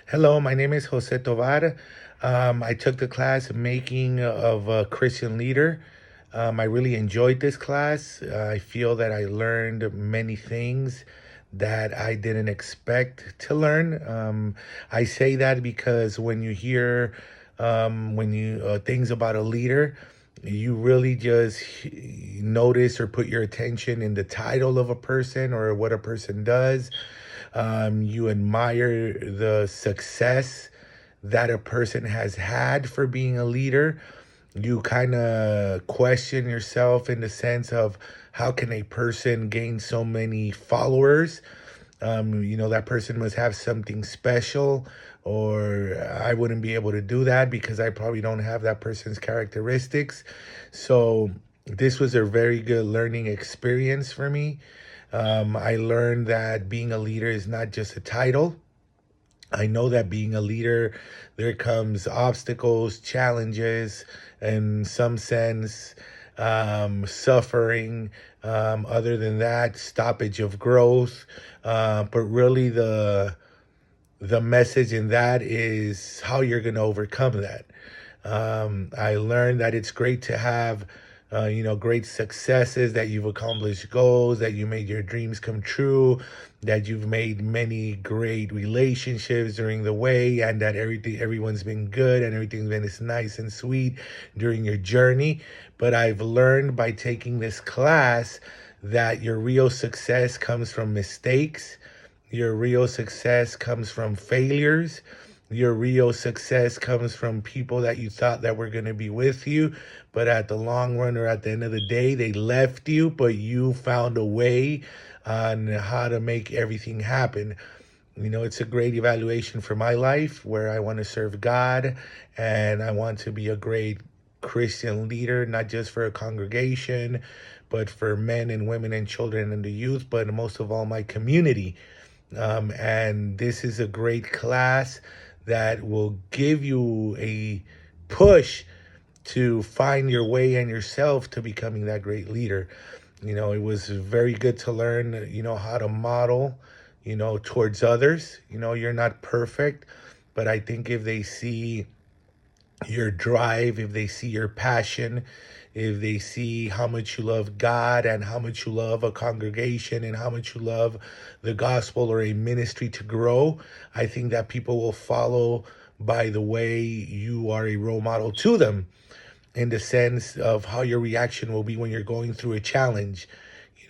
Hello, my name is Jose Tovar. I took the class Making of a Christian Leader. I really enjoyed this class. I feel that I learned many things that I didn't expect to learn. I say that because when you hear when you things about a leader, you really just notice or put your attention in the title of a person or what a person does. You admire the success that a person has had for being a leader. You kind of question yourself in the sense of how can a person gain so many followers? That person must have something special, or I wouldn't be able to do that because I probably don't have that person's characteristics. So, this was a very good learning experience for me. I learned that being a leader is not just a title. I know that being a leader, there comes obstacles, challenges, in some sense, suffering. Other than that, stoppage of growth. But really, the message in that is how you're going to overcome that. I learned that it's great to have, great successes, that you've accomplished goals, that you made your dreams come true, that you've made many great relationships during the way, and that everyone's been good and everything's been nice and sweet during your journey. But I've learned by taking this class that your real success comes from mistakes. Your real success comes from failures. Your real success comes from people that you thought that were going to be with you, but at the long run or at the end of the day, they left you, but you found a way on how to make everything happen. It's a great evaluation for my life where I want to serve God and I want to be a great Christian leader, not just for a congregation, but for men and women and children and the youth, but most of all, my community. And this is a great class that will give you a push to find your way and yourself to becoming that great leader. It was very good to learn, how to model, towards others. You're not perfect, but I think if they see your drive, if they see your passion, if they see how much you love God and how much you love a congregation and how much you love the gospel or a ministry to grow, I think that people will follow by the way you are a role model to them, in the sense of how your reaction will be when you're going through a challenge.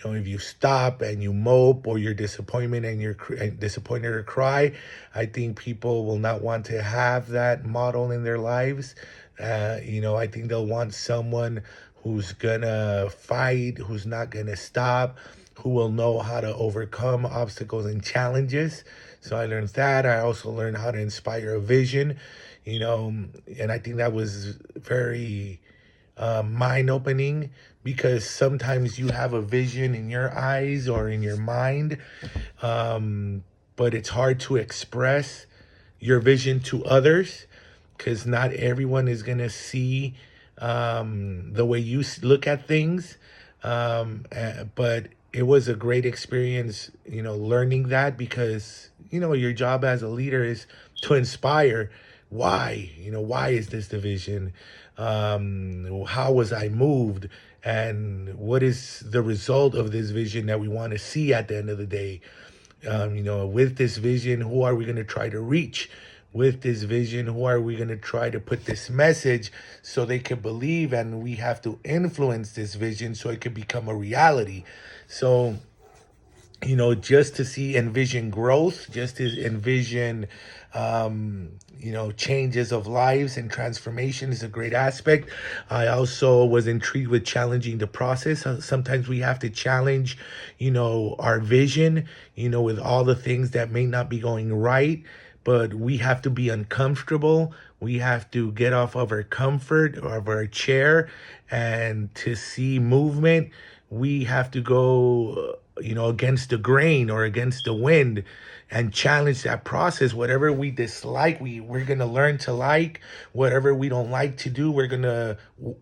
If you stop and you mope or you're disappointment and you're disappointed or cry, I think people will not want to have that model in their lives. I think they'll want someone who's gonna fight, who's not gonna stop, who will know how to overcome obstacles and challenges. So I learned that. I also learned how to inspire a vision, and I think that was very mind opening, because sometimes you have a vision in your eyes or in your mind, but it's hard to express your vision to others because not everyone is going to see the way you look at things. But it was a great experience, learning that, because, your job as a leader is to inspire. Why is this the vision? How was I moved? And what is the result of this vision that we want to see at the end of the day? With this vision, who are we going to try to reach? With this vision, who are we going to try to put this message so they can believe? And we have to influence this vision so it can become a reality. So, just to envision growth, just to envision, changes of lives and transformation is a great aspect. I also was intrigued with challenging the process. Sometimes we have to challenge, our vision, with all the things that may not be going right, but we have to be uncomfortable. We have to get off of our comfort or of our chair, and to see movement, we have to go against the grain or against the wind, and challenge that process. Whatever we dislike, we're going to learn to like. Whatever we don't like to do, we're going to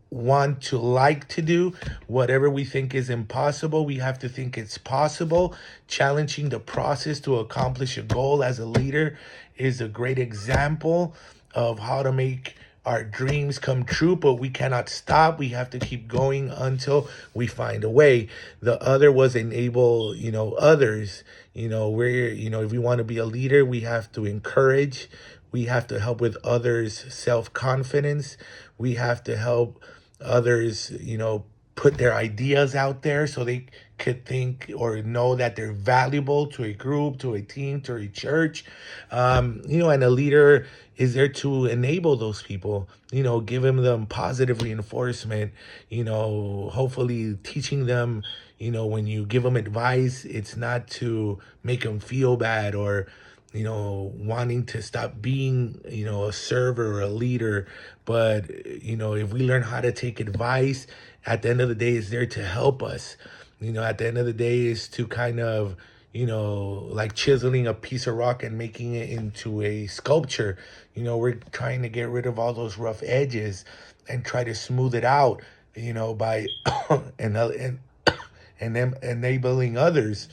want to like to do. Whatever we think is impossible, we have to think it's possible. Challenging the process to accomplish a goal as a leader is a great example of how to make our dreams come true, but we cannot stop. We have to keep going until we find a way. The other was enable, others. If we want to be a leader, we have to encourage. We have to help with others' self-confidence. We have to help others, put their ideas out there so they could think or know that they're valuable to a group, to a team, to a church. And a leader is there to enable those people, giving them positive reinforcement, hopefully teaching them, when you give them advice, it's not to make them feel bad or wanting to stop being, a server or a leader. But, if we learn how to take advice, at the end of the day, it's there to help us. At the end of the day, is to kind of, like chiseling a piece of rock and making it into a sculpture. We're trying to get rid of all those rough edges and try to smooth it out, by and then enabling others,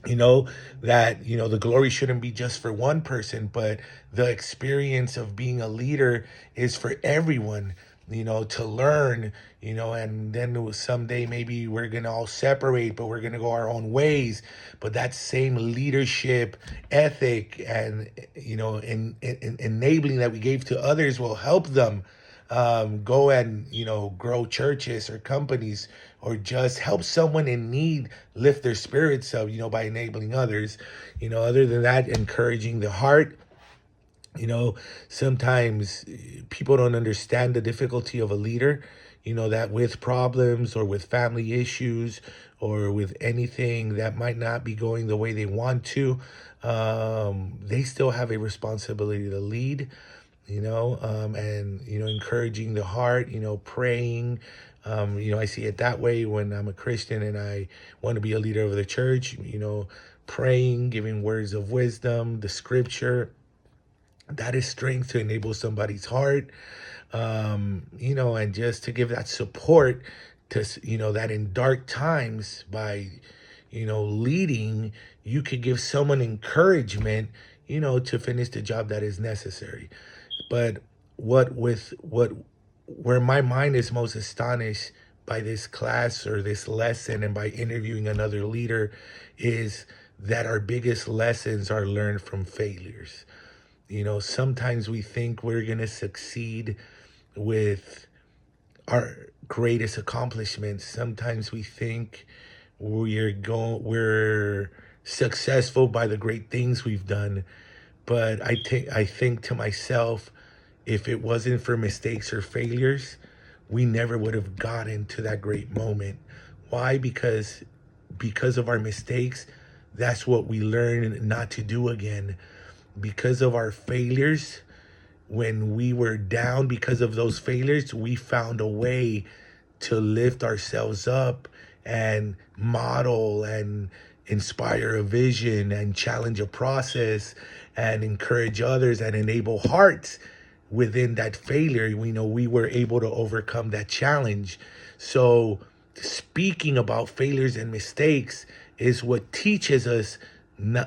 that the glory shouldn't be just for one person, but the experience of being a leader is for everyone, to learn, and then someday maybe we're gonna all separate, but we're gonna go our own ways. But that same leadership ethic and enabling that we gave to others will help them go and grow churches or companies, or just help someone in need lift their spirits up, by enabling others. Other than that, encouraging the heart. Sometimes people don't understand the difficulty of a leader, that with problems or with family issues or with anything that might not be going the way they want to, they still have a responsibility to lead, and, encouraging the heart, praying. I see it that way when I'm a Christian and I want to be a leader of the church, praying, giving words of wisdom, the scripture. That is strength to enable somebody's heart, and just to give that support to, that in dark times by, leading, you could give someone encouragement, to finish the job that is necessary. But where my mind is most astonished by this class or this lesson and by interviewing another leader is that our biggest lessons are learned from failures. Sometimes we think we're going to succeed with our greatest accomplishments. Sometimes we think we're successful by the great things we've done. But I think to myself, if it wasn't for mistakes or failures, we never would have gotten to that great moment. Why? Because of our mistakes, that's what we learn not to do again. Because of our failures, when we were down because of those failures, we found a way to lift ourselves up and model and inspire a vision and challenge a process and encourage others and enable hearts within that failure. We were able to overcome that challenge. So speaking about failures and mistakes is what teaches us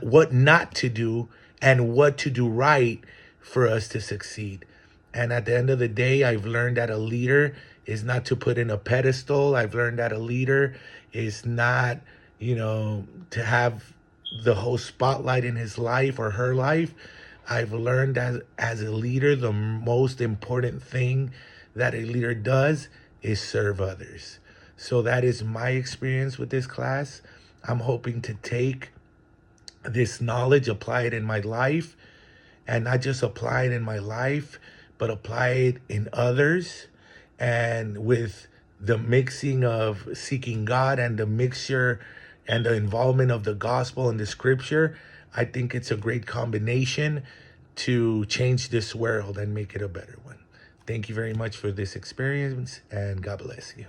what not to do and what to do right for us to succeed. And at the end of the day, I've learned that a leader is not to put in a pedestal. I've learned that a leader is not, to have the whole spotlight in his life or her life. I've learned that as a leader, the most important thing that a leader does is serve others. So that is my experience with this class. I'm hoping to take this knowledge, apply it in my life, and not just apply it in my life, but apply it in others. And with the mixing of seeking God and the mixture and the involvement of the gospel and the scripture, I think it's a great combination to change this world and make it a better one. Thank you very much for this experience, and God bless you.